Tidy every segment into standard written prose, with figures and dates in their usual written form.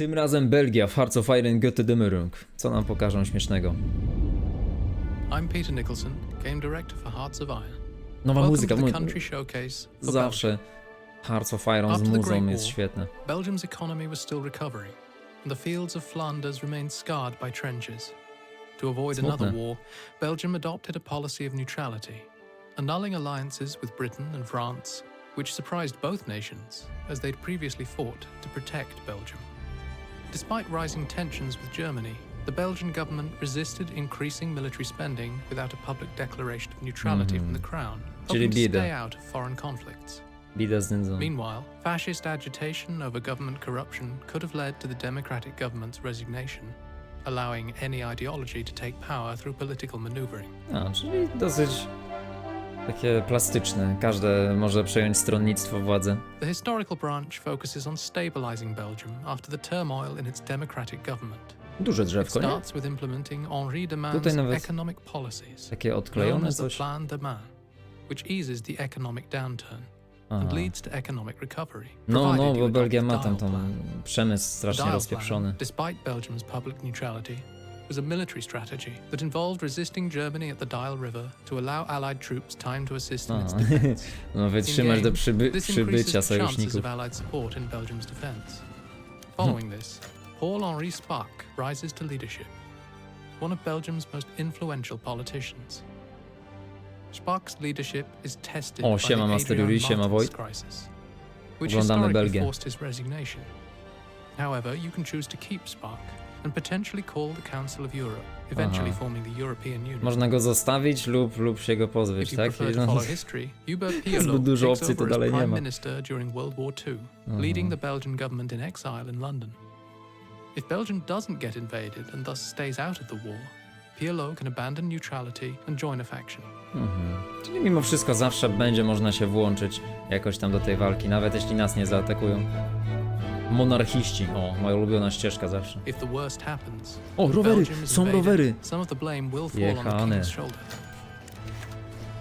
Tym razem Belgia w Hearts of Iron Götterdämmerung. Co nam pokażą śmiesznego? I'm Peter Nicholson, game director for Hearts of Iron. Nowa muzyka. Welcome to the country showcase for Zawsze Hearts of Iron z After the muzą Great jest War, świetne. Belgium's economy was still recovering, and the fields of Flanders remained scarred by trenches. To avoid another war, Belgium adopted a policy of neutrality, annulling alliances with Britain and France, which surprised both nations, as they'd previously fought to protect Belgium. Despite rising tensions with Germany, the Belgian government resisted increasing military spending without a public declaration of neutrality from the crown, Czyli hoping to bida. stay out of foreign conflicts. Bida z nędzą. Meanwhile, fascist agitation over government corruption could have led to the democratic government's resignation, allowing any ideology to take power through political maneuvering. Czyli dosyć takie plastyczne. Każde może przejąć stronnictwo władzy. The historical branch focuses on stabilizing Belgium after the turmoil in its democratic government. Duże It drzewko, nie? starts with implementing Henri de Tutaj Man's nawet economic policies, takie known odklejone as the coś. Plan de Man, which eases the economic downturn Aha. and leads to economic recovery. No, provided bo you adopt Belgia the ma tam Dial tą Plan. przemysł The strasznie Dial rozpieprzony. Plan, despite Belgium's public neutrality, was a military strategy that involved resisting Germany at the Dial River to allow Allied troops time to assist in its defense. No wytrzymać In do game, this increases przybycia the chances sojuszników. of Allied support in Belgium's defense. Following this, Paul-Henri Spaak rises to leadership, one of Belgium's most influential politicians. Spaak's leadership is tested O, by siema, the Master Adrian Yuri, siema, Martins Wojt. crisis, which Oglądamy historically Belgię. forced his resignation. However, you can choose to keep Spaak and potentially call the Council of Europe, eventually Aha. forming the European Union. Można go zostawić lub się go pozbyć, If you tak? prefer to follow history, Hubert Zbyt Pirlo dużo takes opcji to over as dalej nie Prime ma. Minister during World War II, leading the Belgian government in exile in London. If Belgium doesn't get invaded and thus stays out of the war, Pirlo can abandon neutrality and join a faction. Czyli mimo wszystko zawsze będzie można się włączyć jakoś tam do tej walki, nawet jeśli nas nie zaatakują. Monarchiści. O, moja ulubiona ścieżka zawsze. If the worst happens, O, rowery! Belgium is Są invaded, rowery! some of the blame will fall on the Jechane. king's shoulder.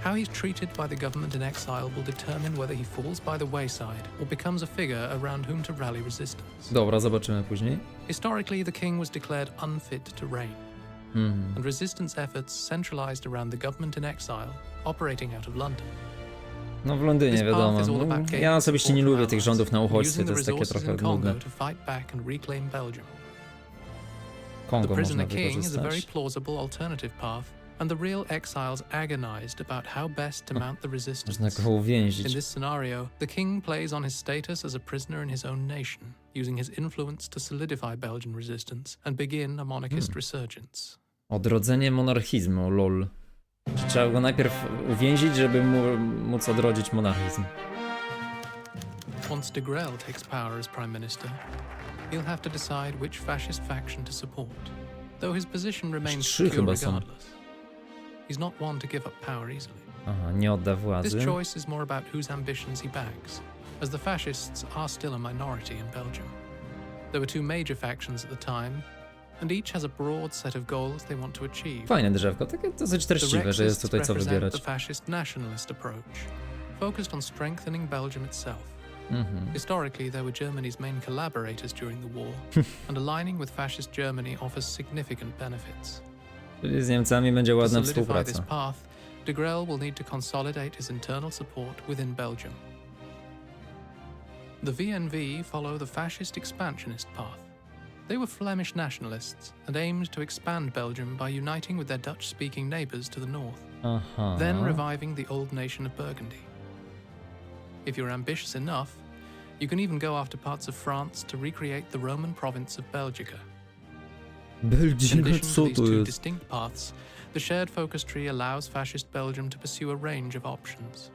How he's treated by the government in exile will determine whether he falls by the wayside or becomes a figure around whom to rally resistance. Dobra, zobaczymy później. Historically, the king was declared unfit to reign, and resistance efforts centralized around the government in exile, operating out of London. No w Londynie This wiadomo. path is all No, about gaining ja osobiście support nie from lubię tych allies rządów na and uchodźstwie, using to the jest takie resources trochę in Congo nudne. to fight back and reclaim Belgium. The Kongo można prisoner king is a very wykorzystać. plausible alternative path, and the real exiles agonized about how best to mount the resistance. Można go In uwięzić. this scenario, the king plays on his status as a prisoner in his own nation, using his influence to solidify Belgian resistance and begin a monarchist resurgence. Odrodzenie monarchizmu, lol. Trzeba go najpierw uwięzić, żeby móc odrodzić monarchizm. Once de Grelle takes power as prime minister, he'll have to decide which fascist faction to support, though his position remains Trzy secure chyba są. regardless. He's not one to give up power easily. Aha, nie odda This władzy. choice is more about whose ambitions he backs, as the fascists are still a minority in Belgium. There were two major factions at the time, and each has a broad set of goals they want to achieve. Fajne drzewko, takie dosyć treściwe, że jest tutaj co represent wybierać. the fascist nationalist approach, focused on strengthening Belgium itself. Historically, they were Germany's main collaborators during the war, and aligning with fascist Germany offers significant benefits. Czyli z Niemcami będzie To ładna solidify this współpraca. path, de Grelle will need to consolidate his internal support within Belgium. The VNV follow the fascist expansionist path. They were Flemish nationalists and aimed to expand Belgium by uniting with their Dutch-speaking neighbours to the north, Aha. then reviving the old nation of Burgundy. If you're ambitious enough, you can even go after parts of France to recreate the Roman province of Belgica. In Belgia, addition co to these to two jest? distinct paths, the shared focus tree allows fascist Belgium to pursue a range of options.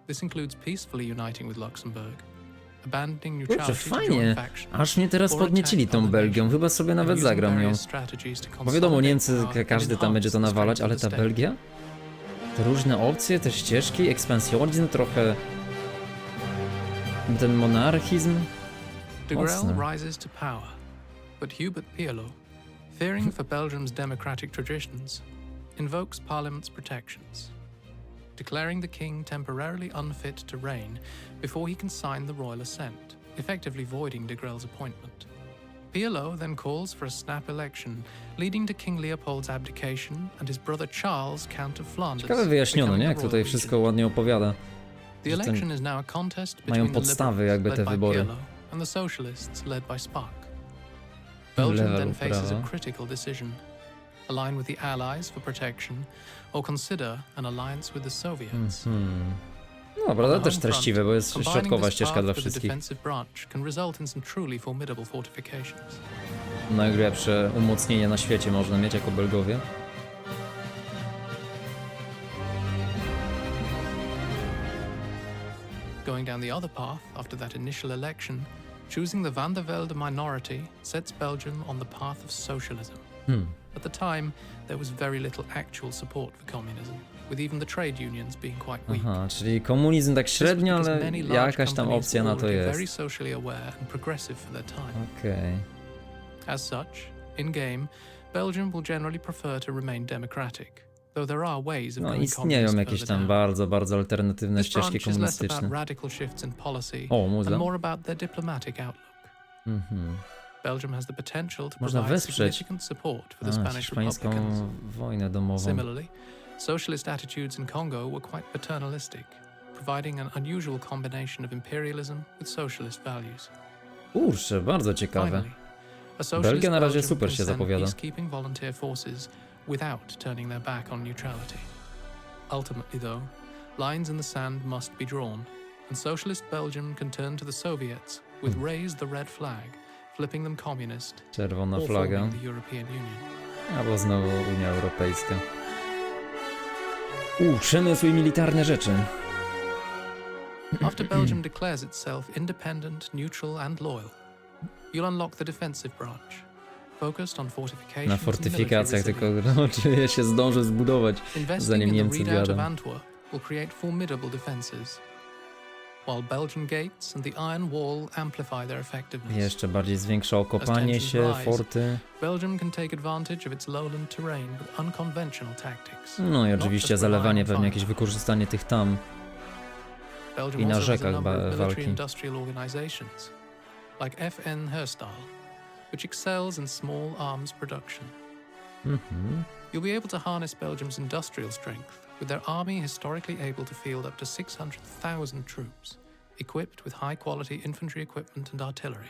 This includes peacefully uniting with Luxembourg, abandoning Kurczę, neutrality to join fajnie. factions, Aż mnie teraz or podniecili attack tą other Belgią. nations, Chyba sobie and nawet using zagram ją. various strategies to Bo wiadomo, consolidate Niemcy, power and każdy tam będzie to enhance the nawalać, strength ale of ta the state. Belgia? Te różne opcje, te ścieżki, ekspansjonizm, trochę... Ten monarchizm... De Grelle Mocne. rises to power, but Hubert Pirlo, fearing for Belgium's democratic traditions, invokes Parliament's protections, declaring the king temporarily unfit to reign before he can sign the royal assent, effectively voiding de Grelle's appointment. PLO then calls for a snap election, leading to King Leopold's abdication and his brother Charles, Count of Flanders. Ciekawe wyjaśniono, nie? becoming Jak the tutaj royal wszystko regent. ładnie opowiada. The że ten- election is now a contest mają between the podstawy liberals, jakby te led by wybory. PLO, and the socialists, led by SPARC. Belgium Level then faces prawa. a critical decision: align with the Allies for protection, or consider an alliance with the Soviets. Dobra, On to the też home treściwe, front, bo jest combining środkowa this ścieżka path dla with the wszystkich. defensive branch can result in some truly formidable fortifications. Najlepsze umocnienie na świecie można mieć jako Belgowie. Going down the other path after that initial election, choosing the Van der Velde minority sets Belgium on the path of socialism. At the time, there was very little actual support for communism, with even the trade unions being quite weak. Aha, czyli komunizm tak This was średnio, because ale many large jakaś tam companies opcja were na to already very jest. socially aware and progressive for their time. Okej. As such, in game, Belgium will generally prefer to remain democratic, though there are ways of No going istnieją communist jakieś further tam down. bardzo, bardzo alternatywne This branch ścieżki is less about komunistyczne. radical shifts in policy O, and muza. more about their diplomatic outlook. Belgium has the potential to Można provide wesprzeć significant support for the A, Spanish hiszpańską Republicans. wojnę domową. Similarly, socialist attitudes in Congo were quite paternalistic, providing an unusual combination of imperialism with socialist values. Kurczę, bardzo ciekawe. Finally, a socialist Belgia na razie Belgium super can się send zapowiada. peacekeeping volunteer forces without turning their back on neutrality. Ultimately, though, lines in the sand must be drawn, and socialist Belgium can turn to the Soviets with Raise the Red Flag, flipping them communist, Czerwona or flaga. forming the European Union. Albo znowu Unia Europejska. Przemysł i militarne rzeczy. After Belgium declares itself independent, neutral, and loyal, you'll unlock the defensive branch, focused on fortifications Na and military fortyfikacjach, tylko resilience. no, czy je się zdąży zbudować, Investing zanim in the Niemcy redoubt of wjadą. Antwerp will create formidable defenses, while Belgian gates and the Iron Wall amplify their effectiveness. Jeszcze bardziej zwiększa okopanie się, forty. Belgium can take advantage of its lowland terrain with unconventional tactics. No i not oczywiście just rely zalewanie on pewnie, fire. jakieś wykorzystanie tych tam. Belgium i na also has a rzekach number of military walki. industrial organizations, like FN Herstal, which excels in small arms production. You'll be able to harness Belgium's industrial strength, with their army historically able to field up to 600,000 troops, equipped with high-quality infantry equipment and artillery.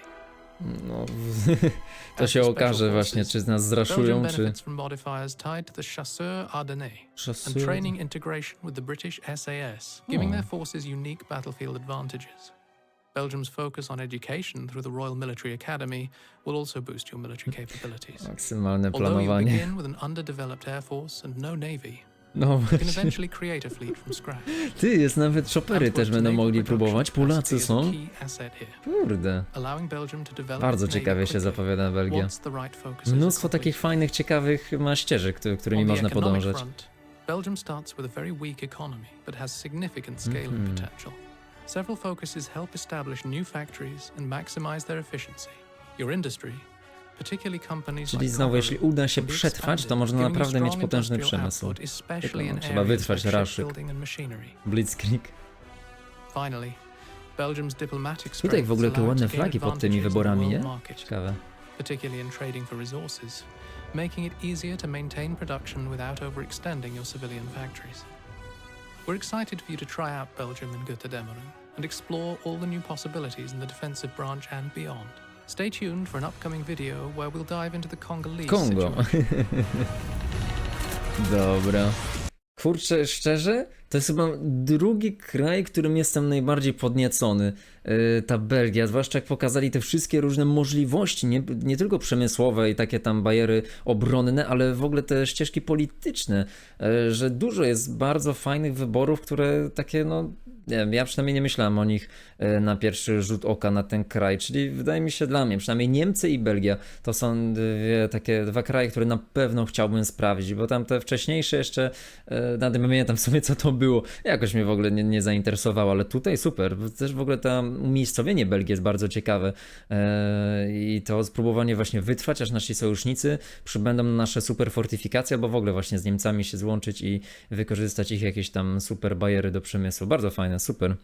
No, to się okaże właśnie, czy nas Belgium zraszują, czy... benefits from modifiers tied to the Chasseurs Ardennais and training integration with the British SAS, giving their forces unique battlefield advantages. Belgium's focus on education through the Royal Military Academy will also boost your military capabilities. Maksymalne Although you planowanie. begin with an underdeveloped air force and no navy, No you can właśnie. eventually create a fleet from scratch. Ty, jest nawet choppery też Antwerp's będą naval mogli production próbować. Polacy capacity is a są. key asset here, Kurde. allowing Belgium to develop Bardzo its navy ciekawie się quickly zapowiada Belgia. once the right focus is Mnóstwo accomplished. takich fajnych, ciekawych ma ścieżek, którymi On the można economic podążać. front, Belgium starts with a very weak economy, but has significant scaling potential. Several focuses help establish new factories and maximize their efficiency. Your industry, particularly companies Czyli like znowu, jeśli Korea, uda się will be przetrwać, to expanded, można giving you naprawdę mieć strong potężny industrial przemysł. output, especially Tylko, in no, trzeba areas wytrwać like raszyk. shipbuilding and machinery. Blitzkrieg. Finally, Belgium's diplomatic Tutaj w ogóle strengths jakie allow it ładne to gain flagi pod tymi advantages in the wyborami, world nie? market, Ciekawe. particularly in trading for resources, making it easier to maintain production without overextending your civilian factories. We're excited for you to try out Belgium in Götterdämmerung and explore all the new possibilities in the defensive branch and beyond. Stay tuned for an upcoming video where we'll dive into the Congolese Kongo. situation. Dobra. Kurczę, szczerze, to jest chyba drugi kraj, którym jestem najbardziej podniecony. Ta Belgia, zwłaszcza jak pokazali te wszystkie różne możliwości, nie tylko przemysłowe i takie tam bariery obronne, ale w ogóle te ścieżki polityczne, że dużo jest bardzo fajnych wyborów, które takie, no, nie wiem, ja przynajmniej nie myślałem o nich na pierwszy rzut oka na ten kraj, czyli wydaje mi się dla mnie, przynajmniej Niemcy i Belgia to są takie dwa kraje, które na pewno chciałbym sprawdzić, bo tam te wcześniejsze jeszcze, nawet nie pamiętam w sumie co to było, jakoś mnie w ogóle nie zainteresowało, ale tutaj super, też w ogóle to umiejscowienie Belgii jest bardzo ciekawe i to spróbowanie właśnie wytrwać, aż nasi sojusznicy przybędą na nasze super fortyfikacje, albo w ogóle właśnie z Niemcami się złączyć i wykorzystać ich jakieś tam super bariery do przemysłu, bardzo fajne, super.